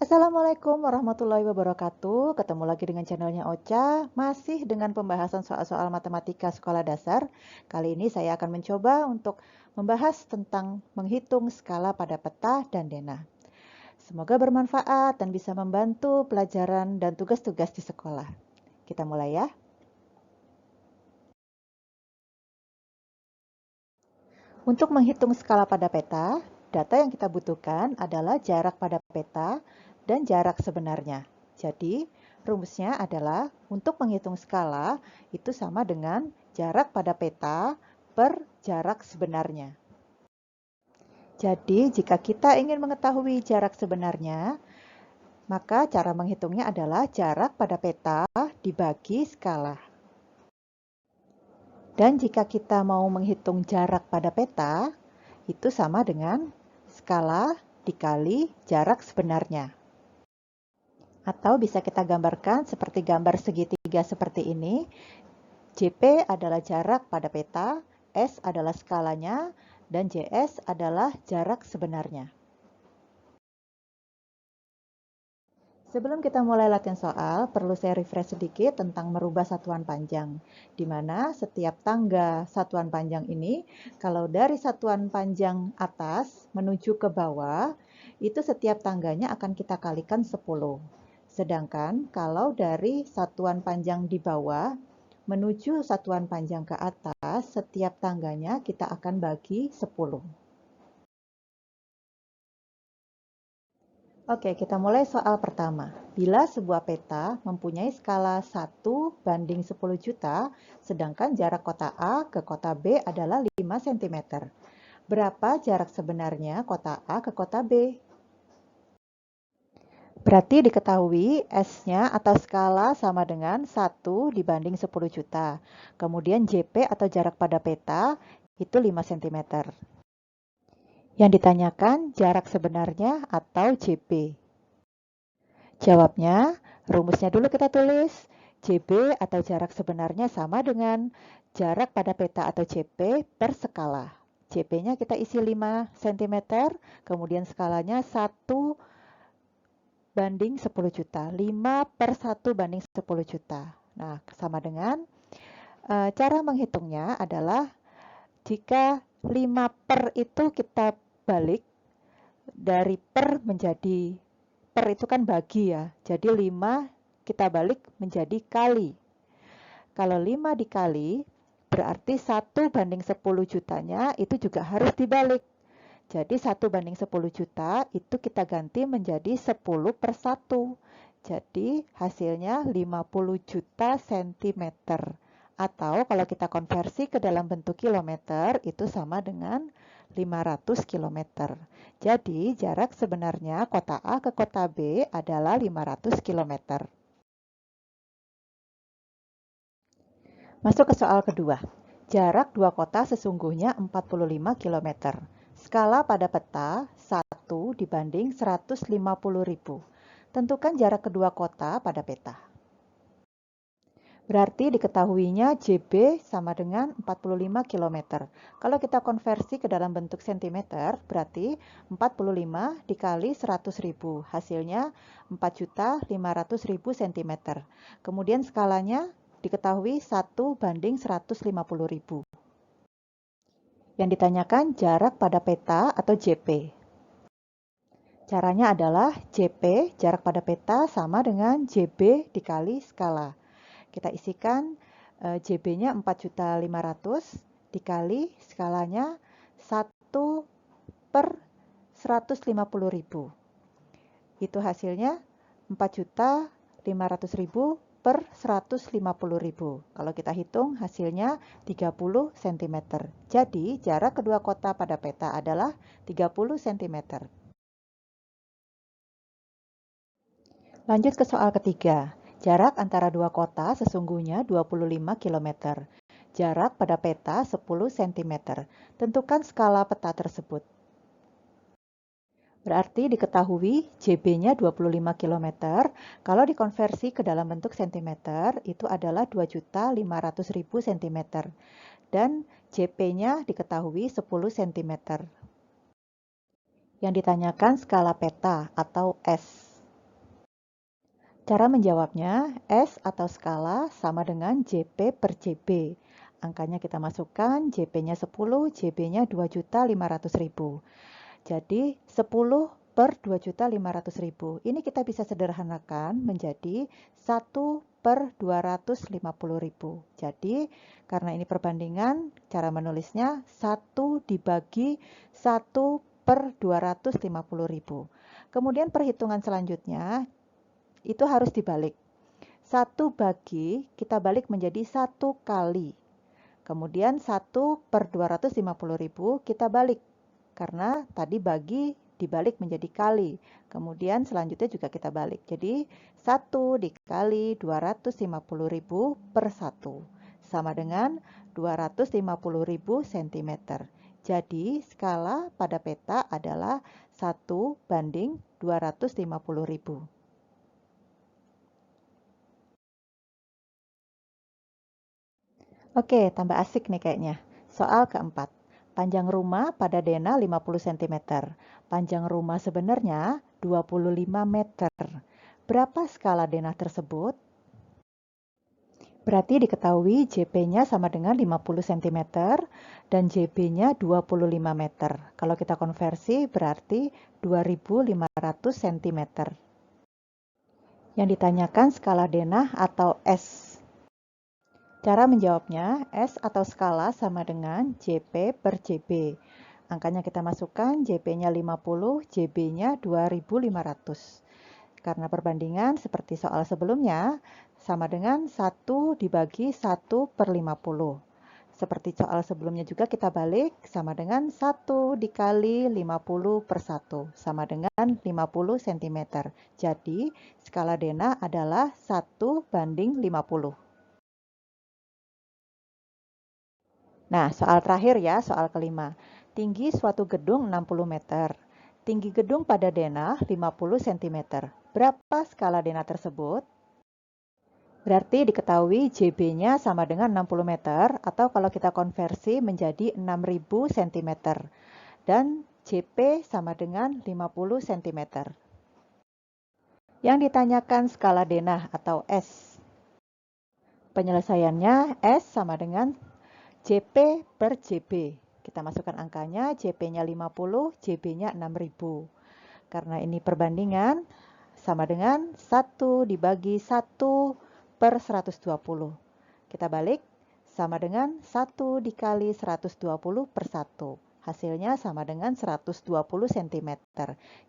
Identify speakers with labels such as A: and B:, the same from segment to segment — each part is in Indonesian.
A: Assalamualaikum warahmatullahi wabarakatuh. Ketemu lagi dengan channelnya Ocha, masih dengan pembahasan soal-soal matematika sekolah dasar. Kali ini saya akan mencoba untuk membahas tentang menghitung skala pada peta dan denah. Semoga bermanfaat dan bisa membantu pelajaran dan tugas-tugas di sekolah. Kita mulai ya. Untuk menghitung skala pada peta, data yang kita butuhkan adalah jarak pada peta dan jarak sebenarnya. Jadi, rumusnya adalah untuk menghitung skala itu sama dengan jarak pada peta per jarak sebenarnya. Jadi, jika kita ingin mengetahui jarak sebenarnya, maka cara menghitungnya adalah jarak pada peta dibagi skala. Dan jika kita mau menghitung jarak pada peta, itu sama dengan skala dikali jarak sebenarnya. Atau bisa kita gambarkan seperti gambar segitiga seperti ini. JP adalah jarak pada peta, S adalah skalanya, dan JS adalah jarak sebenarnya. Sebelum kita mulai latihan soal, perlu saya refresh sedikit tentang merubah satuan panjang, di mana setiap tangga satuan panjang ini, kalau dari satuan panjang atas menuju ke bawah, itu setiap tangganya akan kita kalikan 10. Sedangkan kalau dari satuan panjang di bawah menuju satuan panjang ke atas, setiap tangganya kita akan bagi 10. Oke, kita mulai soal pertama. Bila sebuah peta mempunyai skala 1:10 juta, sedangkan jarak kota A ke kota B adalah 5 cm. Berapa jarak sebenarnya kota A ke kota B? Berarti diketahui S-nya atau skala sama dengan 1/10 juta. Kemudian JP atau jarak pada peta itu 5 cm. Yang ditanyakan jarak sebenarnya atau JP. Jawabnya, rumusnya dulu kita tulis. JB atau jarak sebenarnya sama dengan jarak pada peta atau JP per skala. JP-nya kita isi 5 cm, kemudian skalanya 1/10 juta. 5 per 1/10 juta. Nah, sama dengan cara menghitungnya adalah jika 5 per itu kita balik dari per menjadi per itu kan bagi ya. Jadi 5 kita balik menjadi kali. Kalau 5 dikali berarti 1/10 jutanya itu juga harus dibalik. Jadi 1/10 juta itu kita ganti menjadi 10 per 1. Jadi hasilnya 50 juta sentimeter. Atau kalau kita konversi ke dalam bentuk kilometer itu sama dengan 500 km. Jadi jarak sebenarnya kota A ke kota B adalah 500 km. Masuk ke soal kedua. Jarak dua kota sesungguhnya 45 km. Skala pada peta 1/150.000. Tentukan jarak kedua kota pada peta. Berarti diketahuinya JB sama dengan 45 km. Kalau kita konversi ke dalam bentuk cm, berarti 45 dikali 100.000. Hasilnya 4.500.000 cm. Kemudian skalanya diketahui 1/150.000. Yang ditanyakan jarak pada peta atau JP. Caranya adalah JP, jarak pada peta, sama dengan JB dikali skala. Kita isikan JB-nya 4.500.000 dikali skalanya 1/150.000. Itu hasilnya 4.500.000 per 150.000. Kalau kita hitung hasilnya 30 cm. Jadi jarak kedua kota pada peta adalah 30 cm. Lanjut ke soal ketiga. Jarak antara dua kota sesungguhnya 25 km. Jarak pada peta 10 cm. Tentukan skala peta tersebut. Berarti diketahui JB-nya 25 km. Kalau dikonversi ke dalam bentuk cm, itu adalah 2.500.000 cm. Dan JP-nya diketahui 10 cm. Yang ditanyakan skala peta atau S. Cara menjawabnya, S atau skala sama dengan JP per JB. Angkanya kita masukkan, JP-nya 10, JB-nya 2.500.000. Jadi 10 per 2.500.000. Ini kita bisa sederhanakan menjadi 1 per 250.000. Jadi karena ini perbandingan, cara menulisnya 1 dibagi 1 per 250.000. Kemudian perhitungan selanjutnya, itu harus dibalik. 1 bagi, kita balik menjadi 1 kali. Kemudian 1 per 250.000 kita balik. Karena tadi bagi dibalik menjadi kali. Kemudian selanjutnya juga kita balik. Jadi 1 dikali 250.000 per 1. Sama dengan 250.000 cm. Jadi skala pada peta adalah 1 banding 250.000. Oke, tambah asik nih kayaknya. Soal keempat. Panjang rumah pada Dena 50 cm. Panjang rumah sebenarnya 25 meter. Berapa skala Dena tersebut? Berarti diketahui JP-nya sama dengan 50 cm dan JB-nya 25 meter. Kalau kita konversi berarti 2500 cm. Yang ditanyakan skala Dena atau S. Cara menjawabnya, S atau skala sama dengan JP per JB. Angkanya kita masukkan, JP-nya 50, JB-nya 2500. Karena perbandingan seperti soal sebelumnya, sama dengan 1 dibagi 1 per 50. Seperti soal sebelumnya juga kita balik, sama dengan 1 dikali 50 per 1, sama dengan 50 cm. Jadi, skala Dena adalah 1 banding 50. Nah, soal terakhir ya, soal kelima. Tinggi suatu gedung 60 meter. Tinggi gedung pada Dena 50 cm. Berapa skala Dena tersebut? Berarti diketahui JB-nya sama dengan 60 meter, atau kalau kita konversi menjadi 6000 cm. Dan JP sama dengan 50 cm. Yang ditanyakan skala Dena atau S. Penyelesaiannya S sama dengan JP per JB. Kita masukkan angkanya, JP-nya 50, JB-nya 6000. Karena ini perbandingan, sama dengan 1 dibagi 1 per 120. Kita balik, sama dengan 1 dikali 120 per 1. Hasilnya sama dengan 120 cm.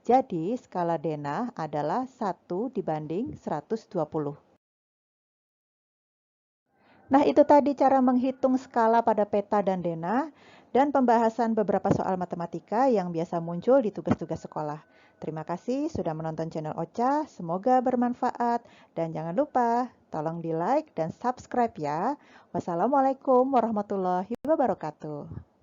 A: Jadi skala Dena adalah 1 dibanding 120. Nah, itu tadi cara menghitung skala pada peta dan Dena, dan pembahasan beberapa soal matematika yang biasa muncul di tugas-tugas sekolah. Terima kasih sudah menonton channel Ocha, semoga bermanfaat, dan jangan lupa tolong di like dan subscribe ya. Wassalamualaikum warahmatullahi wabarakatuh.